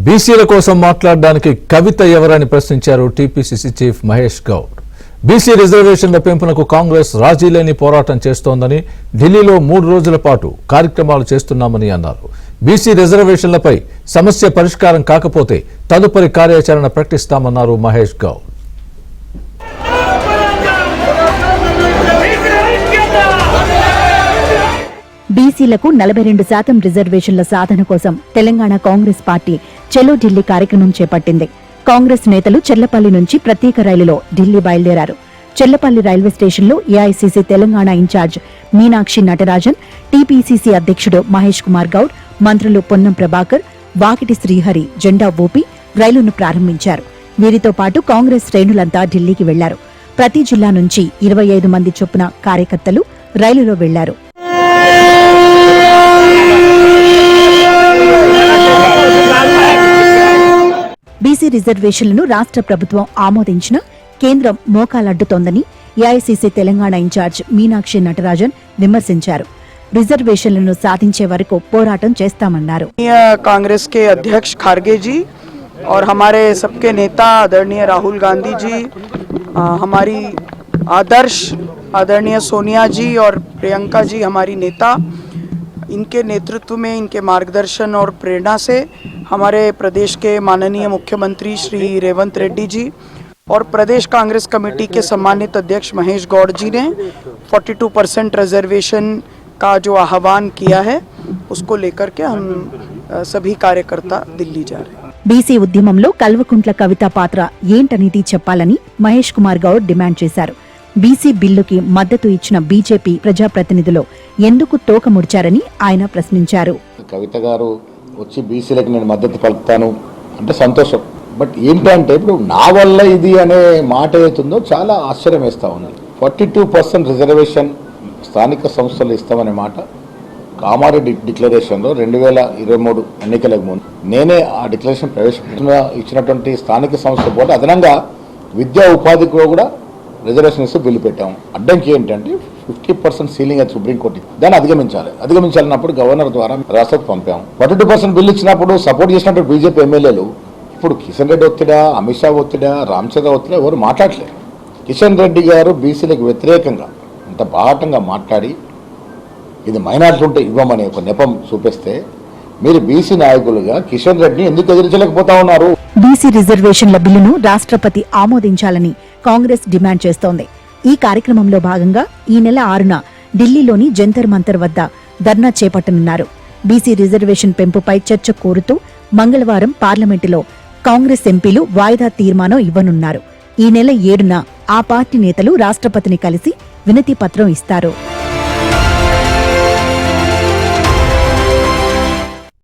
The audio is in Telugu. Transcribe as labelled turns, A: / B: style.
A: బీసీల కోసం మాట్లాడడానికి కవిత ఎవరని ప్రశ్నించారు TPCC chief Mahesh Goud. BC రిజర్వేషన్ల పెంపునకు కాంగ్రెస్ రాజీలేని పోరాటం చేస్తోందని, ఢిల్లీలో 3 రోజుల పాటు కార్యక్రమాలు చేస్తున్నామని అన్నారు. బీసీ రిజర్వేషన్లపై సమస్య పరిష్కారం కాకపోతే తదుపరి కార్యాచరణ ప్రకటిస్తామన్నారు మహేష్ గౌడ్.
B: బీసీలకు 42% రిజర్వేషన్ల సాధన కోసం తెలంగాణ కాంగ్రెస్ పార్టీ చలో ఢిల్లీ కార్యక్రమం చేపట్టింది. కాంగ్రెస్ నేతలు చెర్లపల్లి నుంచి ప్రత్యేక రైలులో ఢిల్లీ బయలుదేరారు. చెర్లపల్లి రైల్వే స్టేషన్లో AICC Telangana incharge Meenakshi Natarajan, TPCC అధ్యక్షుడు మహేష్ కుమార్ గౌడ్, మంత్రులు పొన్నం ప్రభాకర్, వాకిటి శ్రీహరి జెండా ఊపి రైలును ప్రారంభించారు. వీరితో పాటు కాంగ్రెస్ శ్రేణులంతా ఢిల్లీకి వెళ్లారు. ప్రతి జిల్లా నుంచి 25 మంది చొప్పున కార్యకర్తలు రైలులో వెళ్లారు. బీసీ రిజర్వేషన్లను రాష్ట్ర ప్రభుత్వం ఆమోదించిన కేంద్రం మోకాలడ్డుతోందని ఏఐసీసీ తెలంగాణ ఇన్ఛార్జ్ మీనాక్షి నటరాజన్ విమర్శించారు. రిజర్వేషన్లను సాధించే వరకు పోరాటం చేస్తామన్నారు.
C: कांग्रेस के अध्यक्ष खारगे जी और हमारे सबके नेता आदरणीय राहुल गांधी जी, हमारी आदर्श आदरणीय सोनिया जी और प्रियंका जी हमारी नेता, इनके नेतृत्व में, इनके मार्गदर्शन और प्रेरणा से हमारे प्रदेश के माननीय मुख्यमंत्री श्री रेवंत रेड्डी जी और प्रदेश कांग्रेस कमेटी के सम्मानित अध्यक्ष महेश गौड़ जी ने 42% रिजर्वेशन का जो आह्वान किया है, उसको लेकर के हम सभी कार्यकर्ता दिल्ली जा रहे हैं.
B: బీసీ ఉద్యమంలో కల్వకుంట్ల కవిత పాత్ర ఏంటనేది చెప్పాలని మహేష్ కుమార్ గౌడ్ డిమాండ్ చేశారు. బీసీ బిల్లుకి మద్దతు ఇచ్చిన బీజేపీ ప్రజాప్రతినిధులు ఎందుకు తోక ముడిచారని ఆయన ప్రశ్నించారు.
D: కవిత గారు వచ్చి బీసీలకు నేను మద్దతు పలుకుతాను అంటే సంతోషం, బట్ ఏంటంటే ఇప్పుడు నా వల్ల ఇది అనే మాట ఏతుందో చాలా ఆశ్చర్యం వేస్తా ఉంది. 42% రిజర్వేషన్ స్థానిక సంస్థలు ఇస్తామనే మాట కామారెడ్డి డిక్లరేషన్లో 2023 ఎన్నికలకు ముందు నేనే ఆ డిక్లరేషన్ ప్రవేశపెట్టిన ఇచ్చినటువంటి స్థానిక సంస్థ పోటీ అదనంగా విద్యా ఉపాధికి కూడా రిజర్వేషన్ ఇస్తూ బిల్లు పెట్టాము. అడ్డంకి ఏంటంటే 50% సీలింగ్ అది సుప్రీంకోర్టు, దాన్ని అధిగమించాలన్నప్పుడు గవర్నర్ ద్వారా రాష్ట్రకు పంపాము. 42% బిల్లు ఇచ్చినప్పుడు సపోర్ట్ చేసినప్పుడు బీజేపీ ఎమ్మెల్యేలు ఇప్పుడు కిషన్ రెడ్డి ఒత్తిడా, అమిత్ షా ఒత్తిడా, రామచంద్ర ఒత్తిడా ఎవరు మాట్లాడలేదు. కిషన్ రెడ్డి గారు బీసీలకు వ్యతిరేకంగా ఇంత బాహటంగా మాట్లాడి ఇది మైనార్టీ ఉంటే ఇవ్వమని ఒక నెపం చూపిస్తే మీరు బీసీ నాయకులుగా కిషన్ రెడ్డిని ఎందుకు ఎదిరించలేకపోతా ఉన్నారు?
B: బీసీ రిజర్వేషన్ల బిల్లును రాష్ట్రపతి ఆమోదించాలని కాంగ్రెస్ డిమాండ్ చేస్తోంది. ఈ కార్యక్రమంలో భాగంగా ఈ నెల 6న ఢిల్లీలోని జంతర్ మంతర్ వద్ద ధర్నా చేపట్టనున్నారు. బీసీ రిజర్వేషన్ పెంపుపై చర్చ కోరుతూ మంగళవారం పార్లమెంటులో కాంగ్రెస్ ఎంపీలు వాయిదా తీర్మానం ఇవ్వనున్నారు. ఈ నెల 7న ఆ పార్టీ నేతలు రాష్ట్రపతిని కలిసి వినతి పత్రం ఇస్తారు.